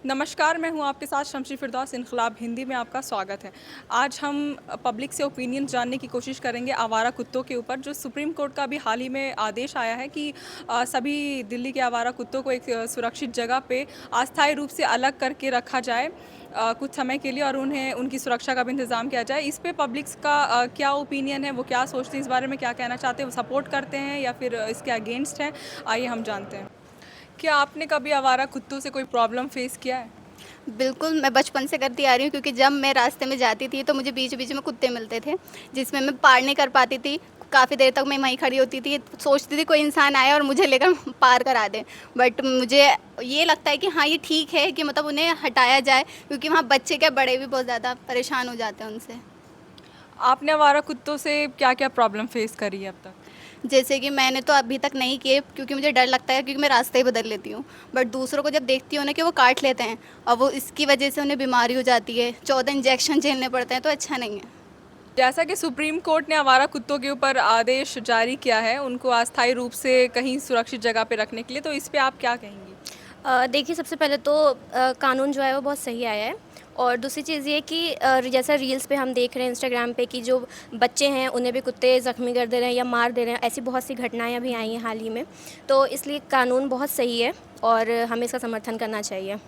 नमस्कार, मैं हूं आपके साथ शमशी फिरदौस। इनकलाब हिंदी में आपका स्वागत है। आज हम पब्लिक से ओपिनियन जानने की कोशिश करेंगे आवारा कुत्तों के ऊपर। जो सुप्रीम कोर्ट का भी हाल ही में आदेश आया है कि सभी दिल्ली के आवारा कुत्तों को एक सुरक्षित जगह पे अस्थायी रूप से अलग करके रखा जाए कुछ समय के लिए, और उन्हें उनकी सुरक्षा का भी इंतज़ाम किया जाए। इस पे पब्लिक्स का क्या ओपिनियन है, वो क्या सोचते हैं, इस बारे में क्या कहना चाहते हैं, वो सपोर्ट करते हैं या फिर इसके अगेंस्ट हैं? आइए हम जानते हैं। क्या आपने कभी आवारा कुत्तों से कोई प्रॉब्लम फेस किया है? बिल्कुल, मैं बचपन से करती आ रही हूँ क्योंकि जब मैं रास्ते में जाती थी तो मुझे बीच-बीच में कुत्ते मिलते थे, जिसमें मैं पार नहीं कर पाती थी। काफ़ी देर तक मैं वहीं खड़ी होती थी, सोचती थी कोई इंसान आए और मुझे लेकर पार करा दे। बट मुझे ये लगता है कि हाँ, ये ठीक है कि मतलब उन्हें हटाया जाए, क्योंकि वहाँ बच्चे क्या बड़े भी बहुत ज़्यादा परेशान हो जाते हैं उनसे। आपने आवारा कुत्तों से क्या-क्या प्रॉब्लम फेस करी है अब तक? जैसे कि मैंने तो अभी तक नहीं किए क्योंकि मुझे डर लगता है, क्योंकि मैं रास्ते ही बदल लेती हूँ। बट दूसरों को जब देखती हूँ ना कि वो काट लेते हैं और वो इसकी वजह से उन्हें बीमारी हो जाती है, 14 इंजेक्शन झेलने पड़ते हैं, तो अच्छा नहीं है। जैसा कि सुप्रीम कोर्ट ने आवारा कुत्तों के ऊपर आदेश जारी किया है, उनको अस्थायी रूप से कहीं सुरक्षित जगह पे रखने के लिए, तो इस पे आप क्या कहेंगी? देखिए, सबसे पहले तो कानून जो है वो बहुत सही आया है। और दूसरी चीज़ ये कि जैसा रील्स पे हम देख रहे हैं इंस्टाग्राम पे कि जो बच्चे हैं उन्हें भी कुत्ते ज़ख्मी कर दे रहे हैं या मार दे रहे हैं, ऐसी बहुत सी घटनाएं अभी आई हैं हाल ही में। तो इसलिए कानून बहुत सही है और हमें इसका समर्थन करना चाहिए।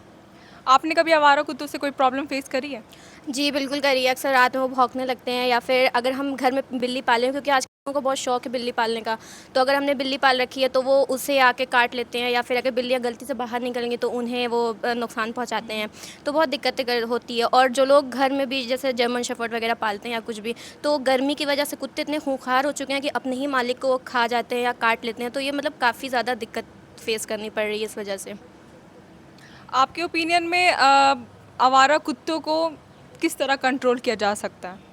आपने कभी आवारा कुत्तों से कोई प्रॉब्लम फेस करी है? जी, बिल्कुल करिए। अक्सर रात में वो भौंकने लगते हैं, या फिर अगर हम घर में बिल्ली पालें, क्योंकि आज लोगों को बहुत शौक है बिल्ली पालने का। तो अगर हमने बिल्ली पाल रखी है तो वो उसे आके काट लेते हैं, या फिर अगर बिल्लियाँ गलती से बाहर निकलेंगी तो उन्हें वो नुकसान पहुँचाते हैं। तो बहुत दिक्कतें होती है। और जो लोग घर में भी जैसे जर्मन शेफर्ड वगैरह पालते हैं या कुछ भी, तो गर्मी की वजह से कुत्ते इतने खूंखार हो चुके हैं कि अपने ही मालिक को वो खा जाते हैं या काट लेते हैं। तो ये मतलब काफ़ी ज़्यादा दिक्कत फेस करनी पड़ रही है इस वजह से। आपके ओपिनियन में आवारा कुत्तों को किस तरह कंट्रोल किया जा सकता है?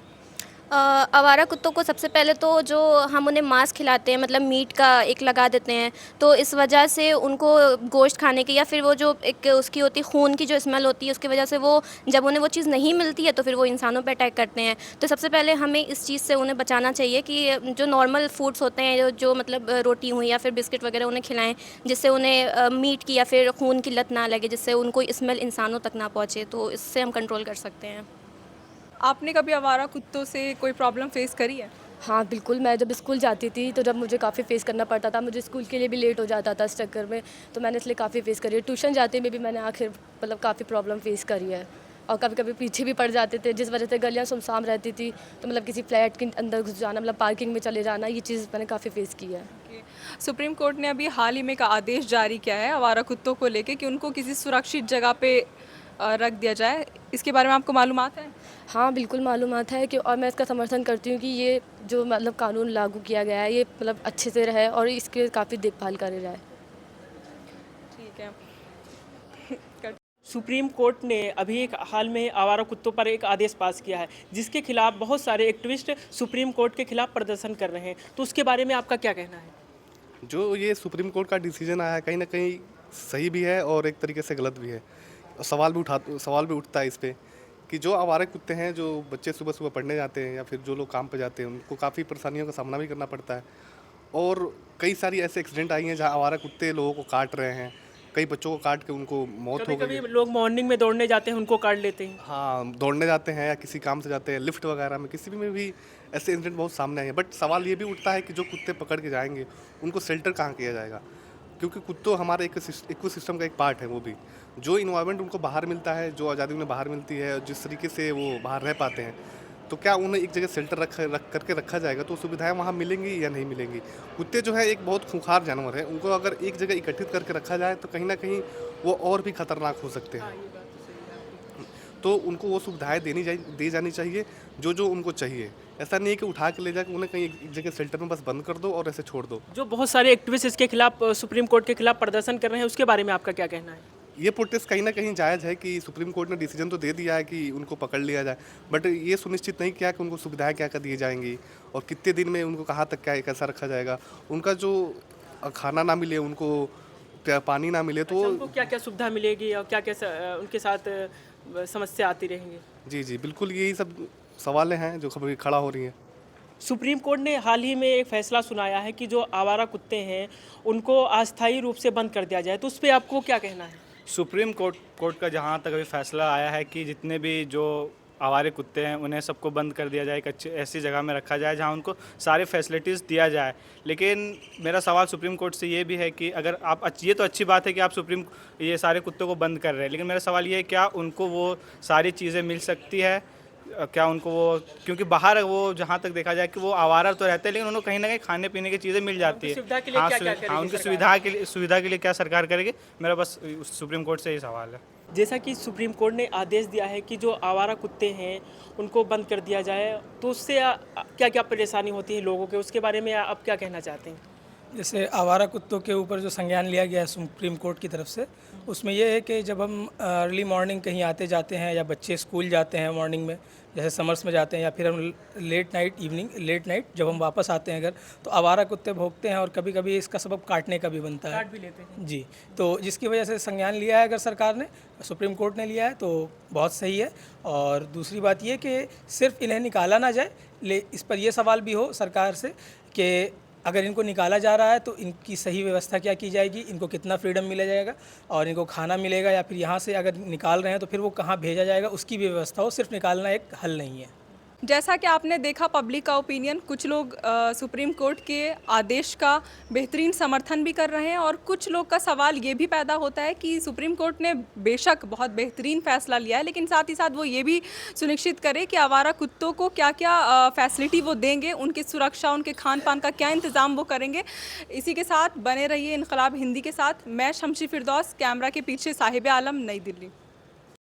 आवारा कुत्तों को सबसे पहले तो जो हम उन्हें मांस खिलाते हैं, मतलब मीट का एक लगा देते हैं, तो इस वजह से उनको गोश्त खाने की, या फिर वो जो एक उसकी होती है खून की जो स्मेल होती है, उसकी वजह से वो जब उन्हें वो चीज़ नहीं मिलती है तो फिर वो इंसानों पे अटैक करते हैं। तो सबसे पहले हमें इस चीज़ से उन्हें बचाना चाहिए कि जो नॉर्मल फूड्स होते हैं, जो मतलब रोटी हुई या फिर बिस्किट वगैरह उन्हें खिलाएं, जिससे उन्हें मीट की या फिर खून की लत ना लगे, जिससे उनको स्मेल इंसानों तक ना पहुँचे। तो इससे हम कंट्रोल कर सकते हैं। आपने कभी आवारा कुत्तों से कोई प्रॉब्लम फेस करी है? हाँ, बिल्कुल, मैं जब स्कूल जाती थी तो जब मुझे काफ़ी फ़ेस करना पड़ता था, मुझे स्कूल के लिए भी लेट हो जाता था इस चक्कर में, तो मैंने इसलिए काफ़ी फ़ेस करी है। ट्यूशन जाते में भी मैंने आखिर मतलब काफ़ी प्रॉब्लम फ़ेस करी है, और कभी-कभी पीछे भी पड़ जाते थे, जिस वजह से गलियाँ सुनसान रहती थी, तो मतलब किसी फ्लैट के अंदर घुस जाना, मतलब पार्किंग में चले जाना, ये चीज़ मैंने काफ़ी फ़ेस की है। ओके। सुप्रीम कोर्ट ने अभी हाल ही में एक आदेश जारी किया है आवारा कुत्तों को लेके कि उनको किसी सुरक्षित जगह पे रख दिया जाए। इसके बारे में आपको मालूमात है? हाँ, बिल्कुल मालूमात है कि, और मैं इसका समर्थन करती हूँ कि ये जो मतलब कानून लागू किया गया है, ये मतलब अच्छे से रहे और इसकी काफ़ी देखभाल करी जाए। ठीक है। सुप्रीम कोर्ट ने अभी एक हाल में आवारा कुत्तों पर एक आदेश पास किया है, जिसके खिलाफ बहुत सारे एक्टिविस्ट सुप्रीम कोर्ट के खिलाफ प्रदर्शन कर रहे हैं। तो उसके बारे में आपका क्या कहना है? जो ये सुप्रीम कोर्ट का डिसीजन आया है, कहीं न कहीं सही भी है और एक तरीके से गलत भी है। सवाल भी उठता है इस पे कि जो आवारा कुत्ते हैं, जो बच्चे सुबह-सुबह पढ़ने जाते हैं या फिर जो लोग काम पे जाते हैं, उनको काफ़ी परेशानियों का सामना भी करना पड़ता है। और कई सारी ऐसे एक्सीडेंट आई हैं जहाँ आवारा कुत्ते लोगों को काट रहे हैं। कई बच्चों को काट के उनको मौत हो गई कभी-कभी है। लोग मॉर्निंग में दौड़ने जाते हैं, उनको काट लेते हैं। हाँ, दौड़ने जाते हैं या किसी काम से जाते हैं, लिफ्ट वगैरह में, किसी भी में भी ऐसे इंसिडेंट बहुत सामने आए हैं। बट सवाल ये भी उठता है कि जो कुत्ते पकड़ के जाएँगे, उनको शेल्टर कहाँ किया जाएगा? क्योंकि कुत्तों हमारे इकोसिस्टम का एक पार्ट है वो भी। जो एनवायरनमेंट उनको बाहर मिलता है, जो आज़ादी उन्हें बाहर मिलती है, जिस तरीके से वो बाहर रह पाते हैं, तो क्या उन्हें एक जगह शेल्टर रख करके रखा जाएगा तो सुविधाएँ वहाँ मिलेंगी या नहीं मिलेंगी? कुत्ते जो है एक बहुत खूंखार जानवर है, उनको अगर एक जगह इकट्ठित करके रखा जाए तो कहीं न कहीं वो और भी खतरनाक हो सकते हैं। तो उनको वो सुविधाएँ दी जानी चाहिए, जो उनको चाहिए। ऐसा नहीं है कि उठा के ले जाके उन्हें कहीं एक जगह शेल्टर में बस बंद कर दो और ऐसे छोड़ दो। जो बहुत सारे एक्टिविस्ट इसके खिलाफ सुप्रीम कोर्ट के खिलाफ प्रदर्शन कर रहे हैं, उसके बारे में आपका क्या कहना है? ये प्रोटेस्ट कहीं न कहीं जायज़ है कि सुप्रीम कोर्ट ने डिसीजन तो दे दिया है कि उनको पकड़ लिया जाए, बट ये सुनिश्चित नहीं किया कि उनको सुविधाएँ क्या-क्या दी जाएँगी और कितने दिन में उनको कहाँ तक क्या कैसा रखा जाएगा। उनका जो खाना ना मिले, उनको पानी ना मिले तो अच्छा, उनको क्या-क्या सुविधा मिलेगी और क्या-क्या उनके साथ समस्या आती रहेंगी? जी, बिल्कुल यही सब सवालें हैं जो अभी खड़ा हो रही हैं। सुप्रीम कोर्ट ने हाल ही में एक फैसला सुनाया है कि जो आवारा कुत्ते हैं, उनको अस्थायी रूप से बंद कर दिया जाए, तो उस पे आपको क्या कहना है? सुप्रीम कोर्ट का जहाँ तक अभी फैसला आया है कि जितने भी जो आवारे कुत्ते हैं उन्हें सबको बंद कर दिया जाए, एक अच्छी ऐसी जगह में रखा जाए जहाँ उनको सारे फैसिलिटीज़ दिया जाए। लेकिन मेरा सवाल सुप्रीम कोर्ट से ये भी है कि अगर आप ये तो अच्छी बात है कि आप ये सारे कुत्तों को बंद कर रहे हैं, लेकिन मेरा सवाल ये है क्या उनको वो सारी चीज़ें मिल सकती है? क्या उनको वो, क्योंकि बाहर वो जहाँ तक देखा जाए कि वो आवारा तो रहते हैं लेकिन उनको कहीं ना कहीं खाने पीने की चीज़ें मिल जाती है। सुविधा के लिए क्या-क्या करेगी उनकी सरकार? सुविधा के लिए क्या सरकार करेगी? मेरा बस सुप्रीम कोर्ट से ये सवाल है। जैसा कि सुप्रीम कोर्ट ने आदेश दिया है कि जो आवारा कुत्ते हैं उनको बंद कर दिया जाए, तो उससे क्या क्या परेशानी होती है लोगों के, उसके बारे में आप क्या कहना चाहते हैं? जैसे आवारा कुत्तों के ऊपर जो संज्ञान लिया गया है सुप्रीम कोर्ट की तरफ से, उसमें यह है कि जब हम अर्ली मॉर्निंग कहीं आते जाते हैं या बच्चे स्कूल जाते हैं मॉर्निंग में, जैसे समर्स में जाते हैं, या फिर हम लेट नाइट जब हम वापस आते हैं घर, तो आवारा कुत्ते भौंकते हैं और कभी कभी इसका सबब काटने का भी बनता है। काट भी लेते हैं। जी, तो जिसकी वजह से संज्ञान लिया है अगर सरकार ने, सुप्रीम कोर्ट ने लिया है तो बहुत सही है। और दूसरी बात ये कि सिर्फ इन्हें निकाला ना जाए, इस पर यह सवाल भी हो सरकार से कि अगर इनको निकाला जा रहा है तो इनकी सही व्यवस्था क्या की जाएगी, इनको कितना फ्रीडम मिला जाएगा और इनको खाना मिलेगा, या फिर यहाँ से अगर निकाल रहे हैं तो फिर वो कहाँ भेजा जाएगा, उसकी भी व्यवस्था हो। सिर्फ निकालना एक हल नहीं है। जैसा कि आपने देखा पब्लिक का ओपिनियन, कुछ लोग सुप्रीम कोर्ट के आदेश का बेहतरीन समर्थन भी कर रहे हैं और कुछ लोग का सवाल ये भी पैदा होता है कि सुप्रीम कोर्ट ने बेशक बहुत बेहतरीन फैसला लिया है, लेकिन साथ ही साथ वो ये भी सुनिश्चित करे कि आवारा कुत्तों को क्या क्या फैसिलिटी वो देंगे, उनकी सुरक्षा, उनके खान पान का क्या इंतज़ाम वो करेंगे। इसी के साथ बने रहिए इनकलाब हिंदी के साथ। मैं शमशी फिरदौस, कैमरा के पीछे साहिब आलम, नई दिल्ली।